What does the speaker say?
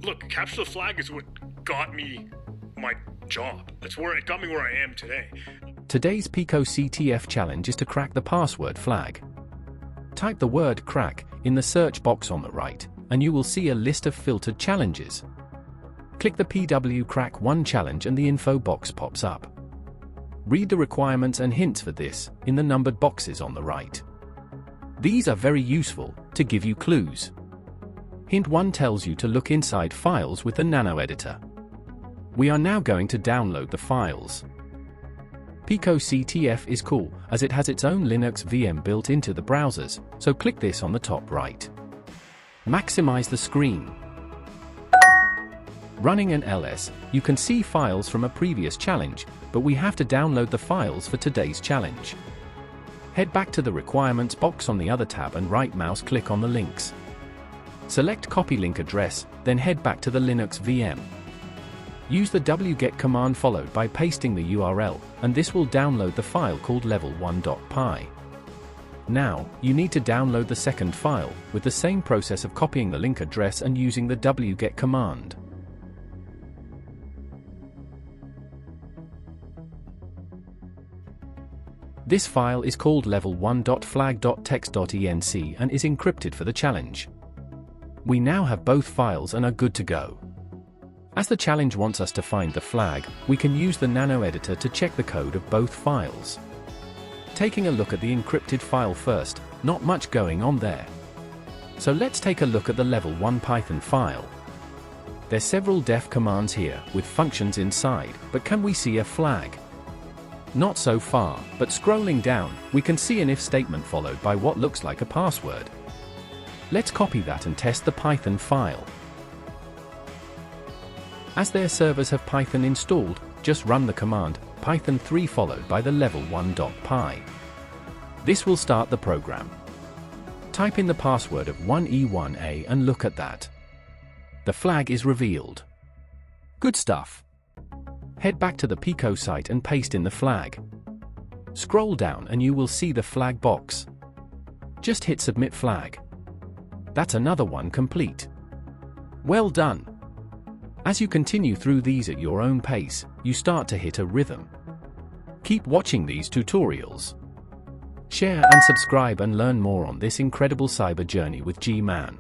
look, capture the flag is what got me my job. That's where it got me where I am today. Today's PicoCTF challenge is to crack the password flag. Type the word crack in the search box on the right, and you will see a list of filtered challenges. Click the PW Crack 1 challenge and the info box pops up. Read the requirements and hints for this in the numbered boxes on the right. These are very useful to give you clues. Hint 1 tells you to look inside files with the nano editor. We are now going to download the files. PicoCTF is cool as it has its own Linux VM built into the browsers, so click this on the top right. Maximize the screen. Running an LS, you can see files from a previous challenge, but we have to download the files for today's challenge. Head back to the requirements box on the other tab and right mouse click on the links. Select copy link address, then head back to the Linux VM. Use the wget command followed by pasting the URL, and this will download the file called level1.py. Now, you need to download the second file, with the same process of copying the link address and using the wget command. This file is called level1.flag.txt.enc and is encrypted for the challenge. We now have both files and are good to go. As the challenge wants us to find the flag, we can use the nano editor to check the code of both files. Taking a look at the encrypted file first, not much going on there. So let's take a look at the level 1 Python file. There's several def commands here with functions inside, but can we see a flag? Not so far, but scrolling down, we can see an if statement followed by what looks like a password. Let's copy that and test the Python file. As their servers have Python installed, just run the command python3 followed by the level1.py. This will start the program. Type in the password of 1E1A and look at that. The flag is revealed. Good stuff. Head back to the Pico site and paste in the flag. Scroll down and you will see the flag box. Just hit submit flag. That's another one complete. Well done. As you continue through these at your own pace, you start to hit a rhythm. Keep watching these tutorials. Share and subscribe and learn more on this incredible cyber journey with G-Man.